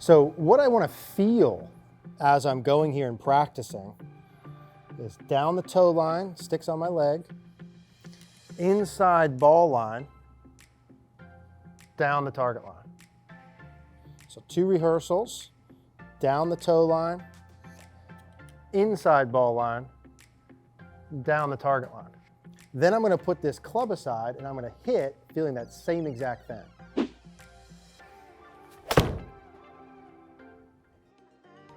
So what I want to feel as I'm going here and practicing is down the toe line, sticks on my leg, inside ball line, down the target line. So 2 rehearsals, down the toe line, inside ball line, down the target line. Then I'm going to put this club aside and I'm going to hit feeling that same exact thing.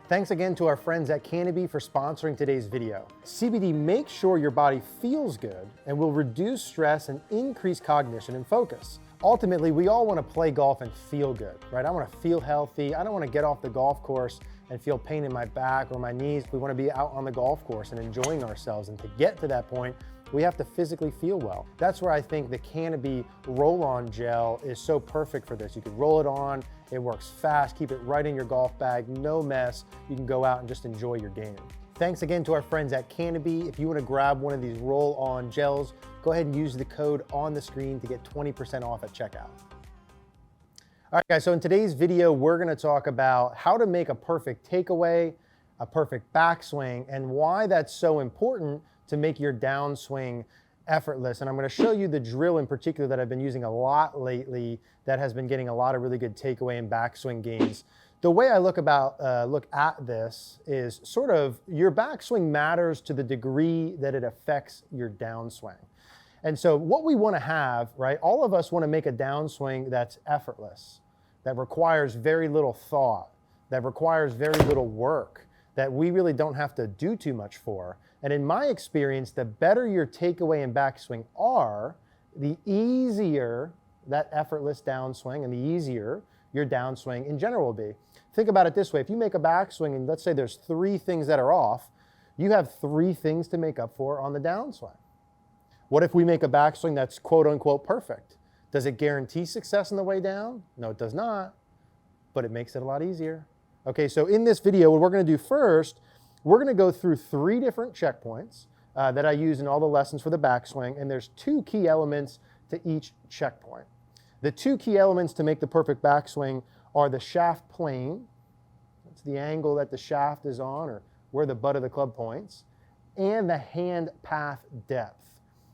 Thanks again to our friends at Canopy for sponsoring today's video. CBD makes sure your body feels good and will reduce stress and increase cognition and focus. Ultimately, we all want to play golf and feel good, right? I want to feel healthy. I don't want to get off the golf course and feel pain in my back or my knees. We want to be out on the golf course and enjoying ourselves. And to get to that point, we have to physically feel well. That's where I think the Canopy roll-on gel is so perfect for this. You can roll it on, it works fast, keep it right in your golf bag, no mess. You can go out and just enjoy your game. Thanks again to our friends at Canopy. If you want to grab one of these roll-on gels, go ahead and use the code on the screen to get 20% off at checkout. All right, guys, so in today's video, we're going to talk about how to make a perfect takeaway, a perfect backswing, and why that's so important to make your downswing effortless. And I'm going to show you the drill in particular that I've been using a lot lately that has been getting a lot of really good takeaway and backswing gains. The way I look at this is sort of your backswing matters to the degree that it affects your downswing. And so what we want to have, right, all of us want to make a downswing that's effortless, that requires very little thought, that requires very little work, that we really don't have to do too much for. And in my experience, the better your takeaway and backswing are, the easier that effortless downswing and the easier your downswing in general will be. Think about it this way. If you make a backswing and let's say there's 3 things that are off, you have 3 things to make up for on the downswing. What if we make a backswing that's quote unquote perfect? Does it guarantee success on the way down? No, it does not, but it makes it a lot easier. Okay, so in this video, what we're going to do first, we're going to go through 3 different checkpoints that I use in all the lessons for the backswing, and there's 2 key elements to each checkpoint. The 2 key elements to make the perfect backswing are the shaft plane, that's the angle that the shaft is on or where the butt of the club points, and the hand path depth,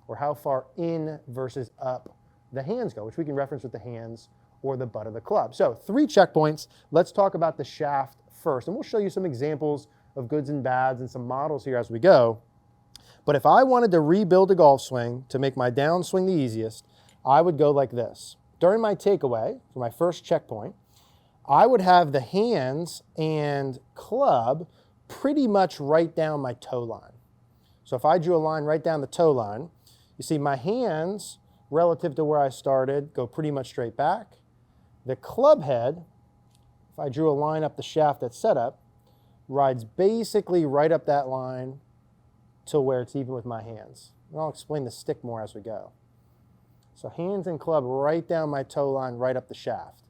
or how far in versus up the hands go, which we can reference with the hands or the butt of the club. So 3 checkpoints. Let's talk about the shaft first, and we'll show you some examples of goods and bads and some models here as we go. But if I wanted to rebuild a golf swing to make my downswing the easiest, I would go like this. During my takeaway, for my first checkpoint, I would have the hands and club pretty much right down my toe line. So if I drew a line right down the toe line, you see my hands relative to where I started go pretty much straight back. The club head, if I drew a line up the shaft that's set up, rides basically right up that line to where it's even with my hands. And I'll explain the stick more as we go. So hands and club right down my toe line, right up the shaft.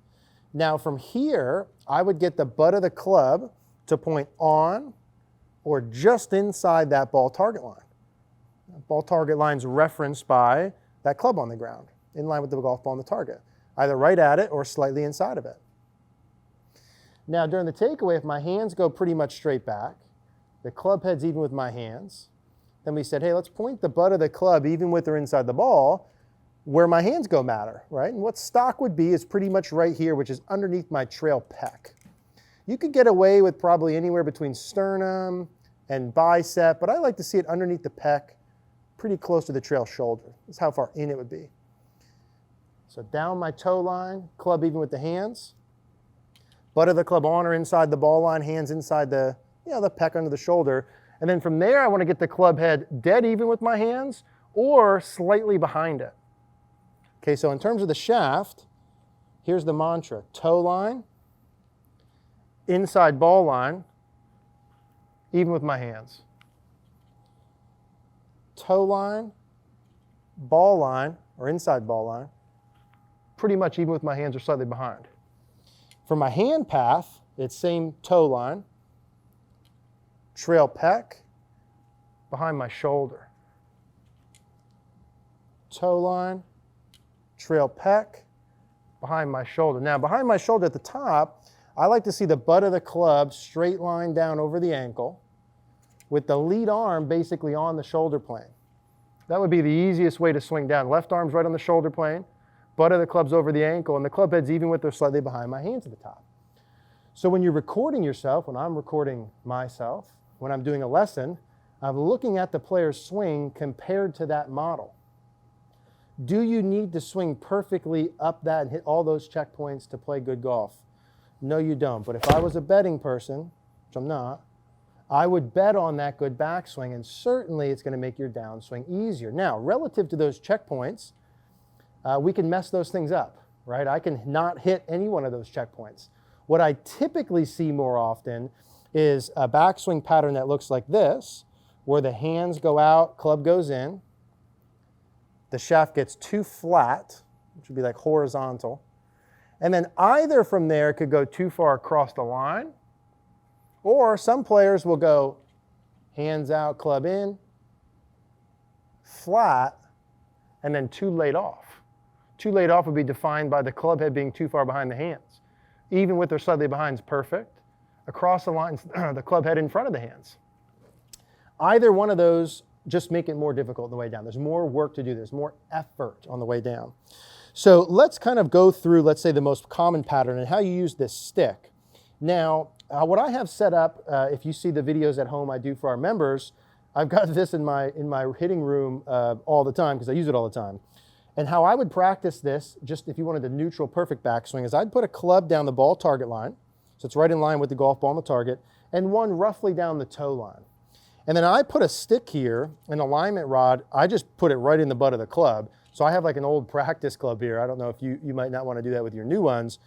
Now from here, I would get the butt of the club to point on or just inside that ball target line. That ball target line's referenced by that club on the ground, in line with the golf ball on the target, either right at it or slightly inside of it. Now during the takeaway, if my hands go pretty much straight back, the club head's even with my hands, then we said, hey, let's point the butt of the club even with or inside the ball where my hands go matter, right? And what stock would be is pretty much right here, which is underneath my trail pec. You could get away with probably anywhere between sternum and bicep, but I like to see it underneath the pec, pretty close to the trail shoulder. That's how far in it would be. So down my toe line, club even with the hands, butt of the club on or inside the ball line, hands inside the pec under the shoulder. And then from there, I want to get the club head dead even with my hands or slightly behind it. Okay, so in terms of the shaft, here's the mantra. Toe line, inside ball line, even with my hands. Toe line, ball line, or inside ball line, pretty much even with my hands or slightly behind. For my hand path, it's same toe line, trail pec, behind my shoulder. Toe line, trail pec, behind my shoulder. Now behind my shoulder at the top, I like to see the butt of the club straight line down over the ankle with the lead arm basically on the shoulder plane. That would be the easiest way to swing down. Left arm's right on the shoulder plane, butt of the club's over the ankle, and the club head's even with or slightly behind my hands at the top. So when you're recording yourself, when I'm recording myself, when I'm doing a lesson, I'm looking at the player's swing compared to that model. Do you need to swing perfectly up that and hit all those checkpoints to play good golf? No, you don't. But if I was a betting person, which I'm not, I would bet on that good backswing, and certainly it's going to make your downswing easier. Now, relative to those checkpoints, we can mess those things up, right? I can not hit any one of those checkpoints. What I typically see more often is a backswing pattern that looks like this, where the hands go out, club goes in, the shaft gets too flat, which would be like horizontal, and then either from there it could go too far across the line, or some players will go hands out, club in, flat, and then too late off. Too late off would be defined by the club head being too far behind the hands. Even with or slightly behind is perfect. Across the lines, the club head in front of the hands. Either one of those just make it more difficult on the way down. There's more work to do. There's more effort on the way down. So let's kind of go through, let's say, the most common pattern and how you use this stick. Now, what I have set up, if you see the videos at home I do for our members, I've got this in my hitting room all the time because I use it all the time. And how I would practice this, just if you wanted a neutral perfect backswing, is I'd put a club down the ball target line, so it's right in line with the golf ball on the target, and one roughly down the toe line. And then I put a stick here, an alignment rod, I just put it right in the butt of the club. So I have like an old practice club here. I don't know if you might not want to do that with your new ones.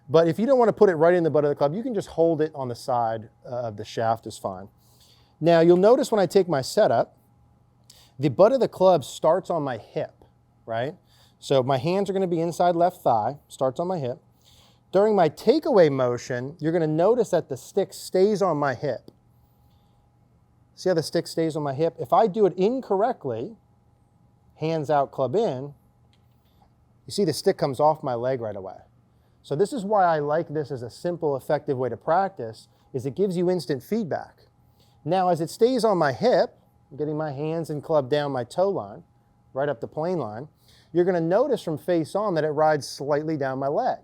But if you don't want to put it right in the butt of the club, you can just hold it on the side of the shaft is fine. Now you'll notice when I take my setup, the butt of the club starts on my hip, right? So my hands are going to be inside left thigh, starts on my hip. During my takeaway motion, you're going to notice that the stick stays on my hip. See how the stick stays on my hip? If I do it incorrectly, hands out, club in, you see the stick comes off my leg right away. So this is why I like this as a simple, effective way to practice, is it gives you instant feedback. Now, as it stays on my hip, I'm getting my hands and club down my toe line, right up the plane line, you're going to notice from face on that it rides slightly down my leg.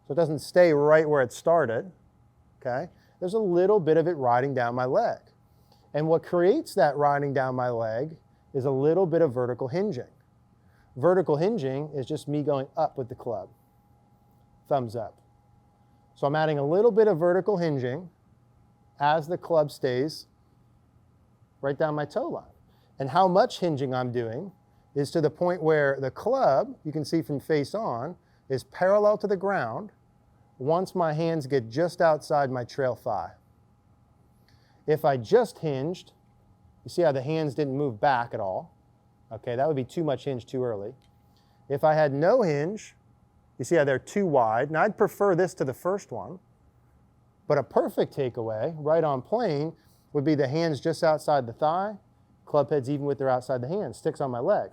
So it doesn't stay right where it started, okay? There's a little bit of it riding down my leg. And what creates that riding down my leg is a little bit of vertical hinging. Vertical hinging is just me going up with the club. Thumbs up. So I'm adding a little bit of vertical hinging as the club stays right down my toe line. And how much hinging I'm doing is to the point where the club, you can see from face on, is parallel to the ground once my hands get just outside my trail thigh. If I just hinged, you see how the hands didn't move back at all. Okay, that would be too much hinge too early. If I had no hinge, you see how they're too wide. Now I'd prefer this to the first one, but a perfect takeaway, right on plane, would be the hands just outside the thigh, club heads even with their outside the hands, sticks on my leg.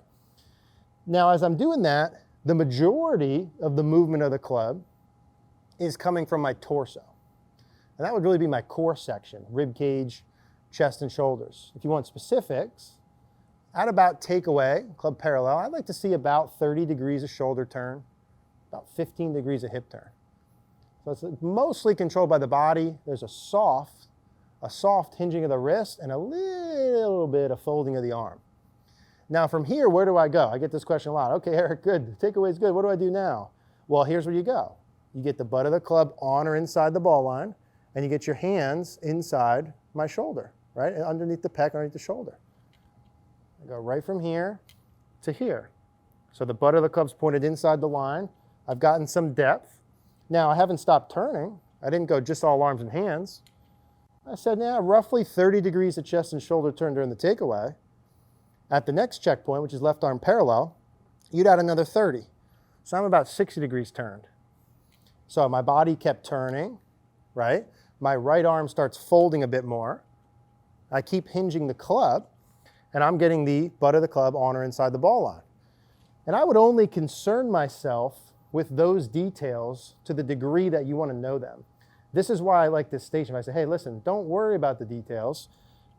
Now as I'm doing that, the majority of the movement of the club is coming from my torso. And that would really be my core section, rib cage, chest and shoulders. If you want specifics, at about takeaway, club parallel, I'd like to see about 30 degrees of shoulder turn, about 15 degrees of hip turn. So it's mostly controlled by the body. There's a soft hinging of the wrist and a little bit of folding of the arm. Now from here, where do I go? I get this question a lot. Okay, Eric, good. Takeaway is good. What do I do now? Well, here's where you go. You get the butt of the club on or inside the ball line, and you get your hands inside my shoulder, right? And underneath the pec, underneath the shoulder. I go right from here to here. So the butt of the club's pointed inside the line. I've gotten some depth. Now, I haven't stopped turning. I didn't go just all arms and hands. I said, now, roughly 30 degrees of chest and shoulder turn during the takeaway. At the next checkpoint, which is left arm parallel, you'd add another 30. So I'm about 60 degrees turned. So my body kept turning, right? My right arm starts folding a bit more. I keep hinging the club, and I'm getting the butt of the club on or inside the ball line. And I would only concern myself with those details to the degree that you want to know them. This is why I like this station. I say, hey, listen, don't worry about the details.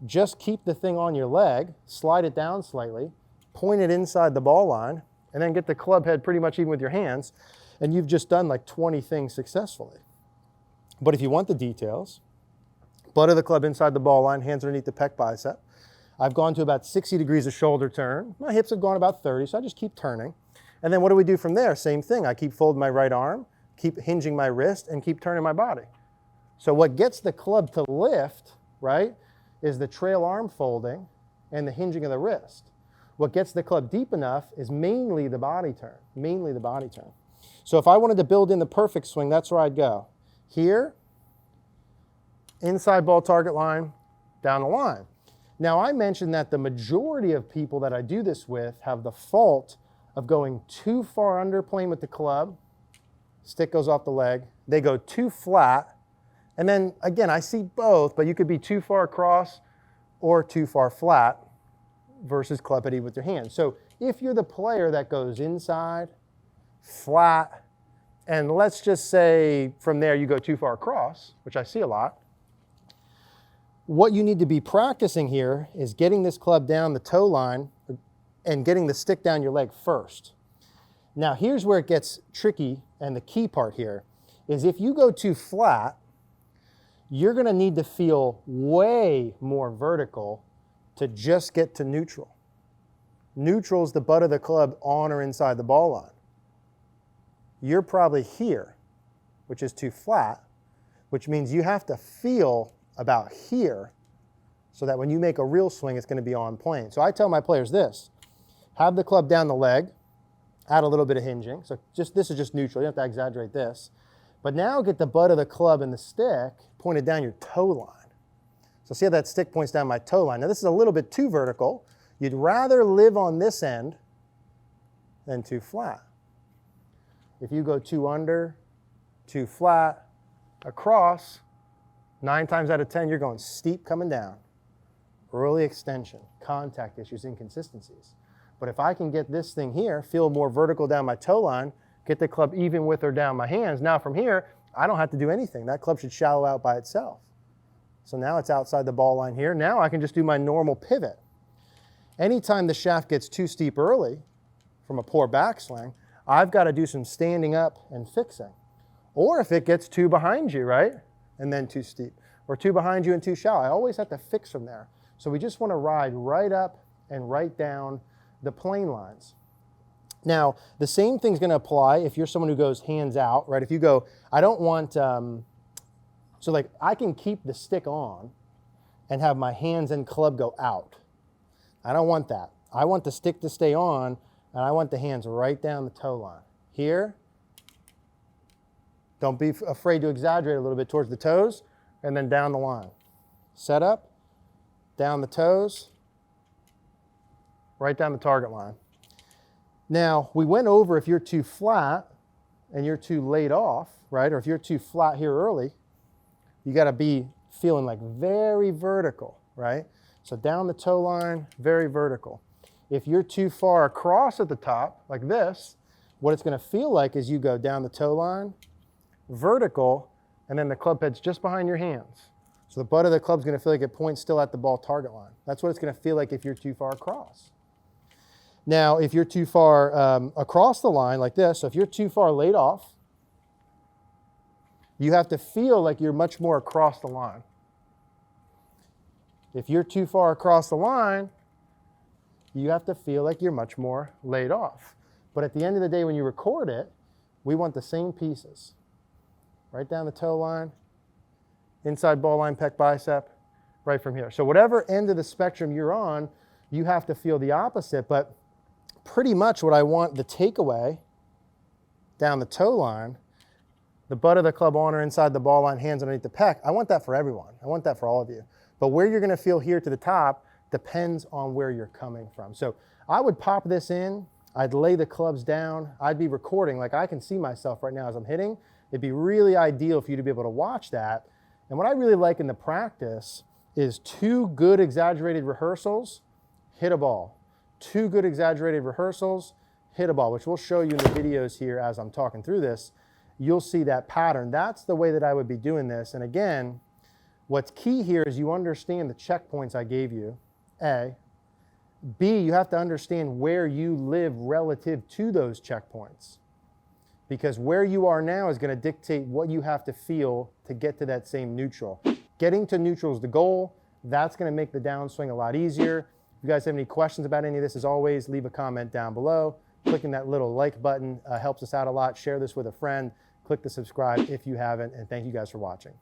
Just keep the thing on your leg, slide it down slightly, point it inside the ball line, and then get the club head pretty much even with your hands, and you've just done like 20 things successfully. But if you want the details, butt of the club inside the ball line, hands underneath the pec bicep. I've gone to about 60 degrees of shoulder turn. My hips have gone about 30, so I just keep turning. And then what do we do from there? Same thing. I keep folding my right arm, keep hinging my wrist, and keep turning my body. So what gets the club to lift, right, is the trail arm folding and the hinging of the wrist. What gets the club deep enough is mainly the body turn, mainly the body turn. So if I wanted to build in the perfect swing, that's where I'd go. Here, inside ball target line, down the line. Now I mentioned that the majority of people that I do this with have the fault of going too far under playing with the club, stick goes off the leg, they go too flat, and then again, I see both, but you could be too far across or too far flat versus club headed with your hands. So if you're the player that goes inside, flat, and let's just say from there you go too far across, which I see a lot, what you need to be practicing here is getting this club down the toe line and getting the stick down your leg first. Now here's where it gets tricky, and the key part here is if you go too flat, you're gonna need to feel way more vertical to just get to neutral. Neutral is the butt of the club on or inside the ball line. You're probably here, which is too flat, which means you have to feel about here so that when you make a real swing, it's going to be on plane. So I tell my players this: have the club down the leg, add a little bit of hinging. So this is just neutral, you don't have to exaggerate this. But now get the butt of the club and the stick pointed down your toe line. So see how that stick points down my toe line. Now this is a little bit too vertical. You'd rather live on this end than too flat. If you go too under, too flat, across, 9 times out of 10, you're going steep coming down. Early extension, contact issues, inconsistencies. But if I can get this thing here, feel more vertical down my toe line, get the club even with or down my hands, now from here, I don't have to do anything. That club should shallow out by itself. So now it's outside the ball line here. Now I can just do my normal pivot. Anytime the shaft gets too steep early from a poor backswing, I've got to do some standing up and fixing. Or if it gets too behind you, right? And then too steep, or too behind you and too shallow. I always have to fix from there. So we just want to ride right up and right down the plane lines. Now, the same thing's going to apply if you're someone who goes hands out, right? If you go, I don't want, so like I can keep the stick on and have my hands and club go out. I don't want that. I want the stick to stay on, and I want the hands right down the toe line. Here, don't be afraid to exaggerate a little bit towards the toes, and then down the line. Set up, down the toes, right down the target line. Now, we went over if you're too flat and you're too laid off, right? Or if you're too flat here early, you gotta be feeling like very vertical, right? So down the toe line, very vertical. If you're too far across at the top, like this, what it's gonna feel like is you go down the toe line, vertical, and then the club head's just behind your hands. So the butt of the club's gonna feel like it points still at the ball target line. That's what it's gonna feel like if you're too far across. Now, if you're too far across the line like this, so if you're too far laid off, you have to feel like you're much more across the line. If you're too far across the line, you have to feel like you're much more laid off. But at the end of the day, when you record it, we want the same pieces. Right down the toe line, inside ball line, pec bicep, right from here. So whatever end of the spectrum you're on, you have to feel the opposite, but pretty much what I want the takeaway down the toe line, the butt of the club on or inside the ball line, hands underneath the pec, I want that for everyone. I want that for all of you. But where you're gonna feel here to the top depends on where you're coming from. So I would pop this in, I'd lay the clubs down, I'd be recording, like I can see myself right now as I'm hitting. It'd be really ideal for you to be able to watch that. And what I really like in the practice is 2 good exaggerated rehearsals, hit a ball. 2 good exaggerated rehearsals, hit a ball, which we'll show you in the videos here as I'm talking through this. you'll see that pattern. That's the way that I would be doing this. And again, what's key here is you understand the checkpoints I gave you, A. B, you have to understand where you live relative to those checkpoints. Because where you are now is going to dictate what you have to feel to get to that same neutral. Getting to neutral is the goal. That's going to make the downswing a lot easier. If you guys have any questions about any of this, as always, leave a comment down below. Clicking that little like button helps us out a lot. Share this with a friend. Click the subscribe if you haven't, and thank you guys for watching.